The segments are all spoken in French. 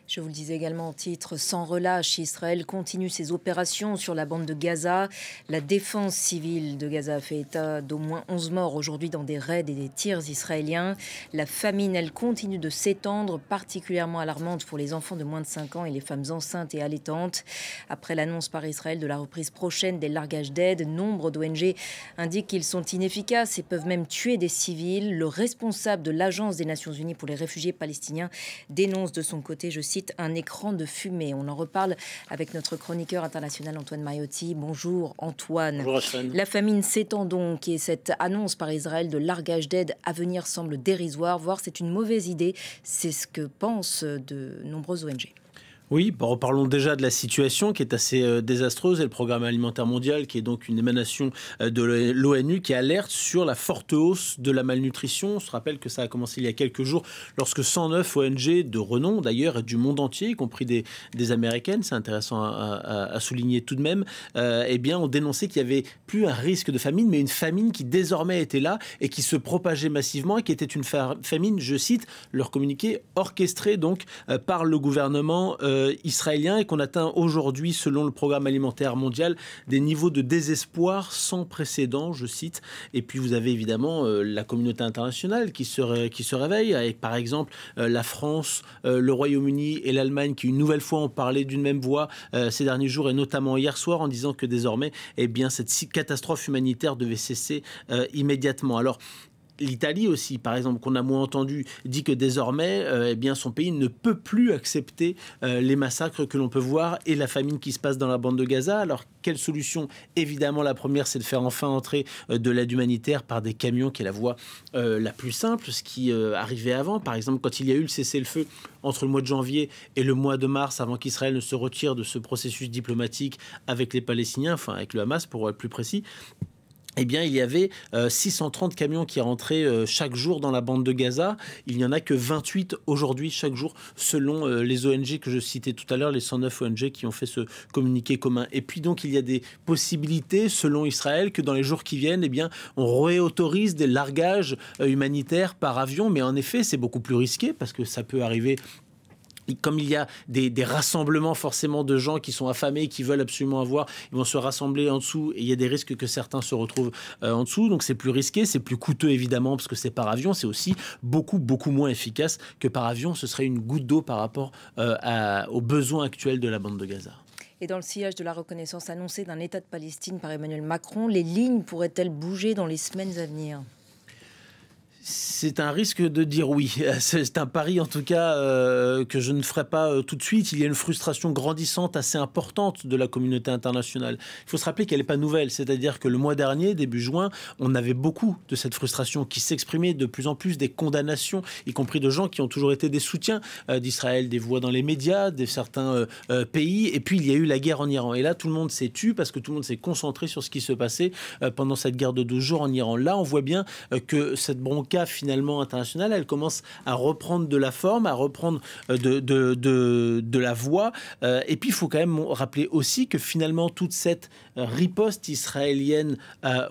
Je vous le disais également en titre, sans relâche, Israël continue ses opérations sur la bande de Gaza. La défense civile de Gaza a fait état d'au moins 11 morts aujourd'hui dans des raids et des tirs israéliens. La famine, elle continue de s'étendre, particulièrement alarmante pour les enfants de moins de 5 ans et les femmes enceintes et allaitantes. Après l'annonce par Israël de la reprise prochaine des largages d'aide, nombre d'ONG indiquent qu'ils sont inefficaces et peuvent même tuer des civils. Le responsable de l'Agence des Nations Unies pour les réfugiés palestiniens dénonce de son côté, je cite, un écran de fumée. On en reparle avec notre chroniqueur international Antoine Mariotti. Bonjour Antoine. Bonjour Rachel. La famine s'étend donc et cette annonce par Israël de largage d'aide à venir semble dérisoire, voire c'est une mauvaise idée. C'est ce que pensent de nombreuses ONG. Oui, reparlons déjà de la situation qui est assez désastreuse et le programme alimentaire mondial qui est donc une émanation de l'ONU qui alerte sur la forte hausse de la malnutrition. On se rappelle que ça a commencé il y a quelques jours lorsque 109 ONG de renom d'ailleurs et du monde entier, y compris des américaines, c'est intéressant à souligner tout de même, eh bien ont dénoncé qu'il n'y avait plus un risque de famine mais une famine qui désormais était là et qui se propageait massivement et qui était une famine, je cite, leur communiqué orchestré donc par le gouvernement israélien et qu'on atteint aujourd'hui, selon le programme alimentaire mondial, des niveaux de désespoir sans précédent, je cite. Et puis vous avez évidemment la communauté internationale qui se réveille, avec par exemple la France, le Royaume-Uni et l'Allemagne qui une nouvelle fois ont parlé d'une même voix ces derniers jours et notamment hier soir en disant que désormais, eh bien, cette catastrophe humanitaire devait cesser immédiatement. Alors, l'Italie aussi, par exemple, qu'on a moins entendu, dit que désormais, eh bien, son pays ne peut plus accepter les massacres que l'on peut voir et la famine qui se passe dans la bande de Gaza. Alors, quelle solution? Évidemment, la première, c'est de faire enfin entrer de l'aide humanitaire par des camions, qui est la voie la plus simple, ce qui arrivait avant. Par exemple, quand il y a eu le cessez-le-feu entre le mois de janvier et le mois de mars, avant qu'Israël ne se retire de ce processus diplomatique avec les Palestiniens, enfin avec le Hamas pour être plus précis, eh bien, il y avait 630 camions qui rentraient chaque jour dans la bande de Gaza. Il n'y en a que 28 aujourd'hui, chaque jour, selon les ONG que je citais tout à l'heure, les 109 ONG qui ont fait ce communiqué commun. Et puis donc, il y a des possibilités, selon Israël, que dans les jours qui viennent, eh bien, on réautorise des largages humanitaires par avion. Mais en effet, c'est beaucoup plus risqué parce que ça peut arriver. Comme il y a des rassemblements forcément de gens qui sont affamés, qui veulent absolument avoir, ils vont se rassembler en dessous et il y a des risques que certains se retrouvent en dessous. Donc c'est plus risqué, c'est plus coûteux évidemment parce que c'est par avion. C'est aussi beaucoup moins efficace que par avion. Ce serait une goutte d'eau par rapport aux besoins actuels de la bande de Gaza. Et dans le sillage de la reconnaissance annoncée d'un État de Palestine par Emmanuel Macron, les lignes pourraient-elles bouger dans les semaines à venir ? C'est un risque de dire oui. C'est un pari en tout cas que je ne ferai pas tout de suite. Il y a une frustration grandissante assez importante de la communauté internationale. Il faut se rappeler qu'elle n'est pas nouvelle. C'est-à-dire que le mois dernier, début juin, on avait beaucoup de cette frustration qui s'exprimait de plus en plus, des condamnations, y compris de gens qui ont toujours été des soutiens d'Israël, des voix dans les médias, de certains pays. Et puis il y a eu la guerre en Iran. Et là, tout le monde s'est tu parce que tout le monde s'est concentré sur ce qui se passait pendant cette guerre de 12 jours en Iran. Là, on voit bien que cette bronca finalement internationale, elle commence à reprendre de la forme, à reprendre de la voix. Et puis, il faut quand même rappeler aussi que finalement, toute cette riposte israélienne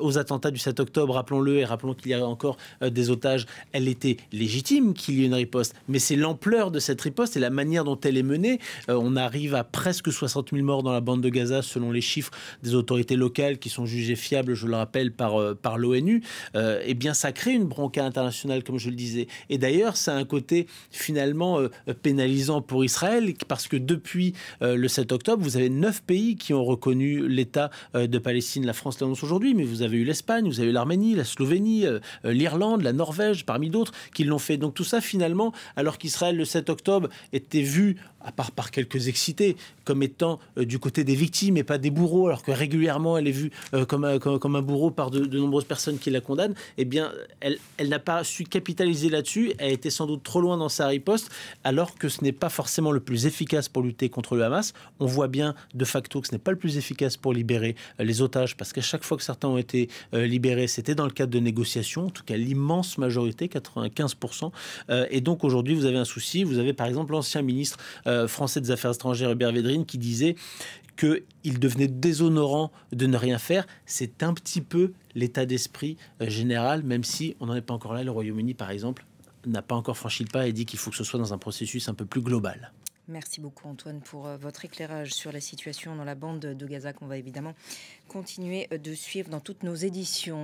aux attentats du 7 octobre, rappelons-le, et rappelons qu'il y a encore des otages, elle était légitime qu'il y ait une riposte. Mais c'est l'ampleur de cette riposte et la manière dont elle est menée. On arrive à presque 60 000 morts dans la bande de Gaza, selon les chiffres des autorités locales qui sont jugées fiables, je le rappelle, par l'ONU. Eh bien, ça crée une bronca internationale, comme je le disais. Et d'ailleurs, ça a un côté finalement pénalisant pour Israël, parce que depuis le 7 octobre, vous avez 9 pays qui ont reconnu l'État de Palestine. La France l'annonce aujourd'hui, mais vous avez eu l'Espagne, vous avez eu l'Arménie, la Slovénie, l'Irlande, la Norvège, parmi d'autres, qui l'ont fait. Donc tout ça, finalement, alors qu'Israël, le 7 octobre, était vu, à part par quelques excités, comme étant du côté des victimes et pas des bourreaux, alors que régulièrement, elle est vue comme un bourreau par de nombreuses personnes qui la condamnent, eh bien, elle n'a pas su capitaliser là-dessus. Elle a été sans doute trop loin dans sa riposte, alors que ce n'est pas forcément le plus efficace pour lutter contre le Hamas. On voit bien de facto que ce n'est pas le plus efficace pour libérer les otages, parce qu'à chaque fois que certains ont été libérés, c'était dans le cadre de négociations, en tout cas l'immense majorité, 95%. Et donc aujourd'hui, vous avez un souci. Vous avez par exemple l'ancien ministre français des Affaires étrangères, Hubert Védrine, qui disait qu'il devenait déshonorant de ne rien faire. C'est un petit peu l'état d'esprit général, même si on n'en est pas encore là. Le Royaume-Uni, par exemple, n'a pas encore franchi le pas et dit qu'il faut que ce soit dans un processus un peu plus global. Merci beaucoup Antoine pour votre éclairage sur la situation dans la bande de Gaza qu'on va évidemment continuer de suivre dans toutes nos éditions.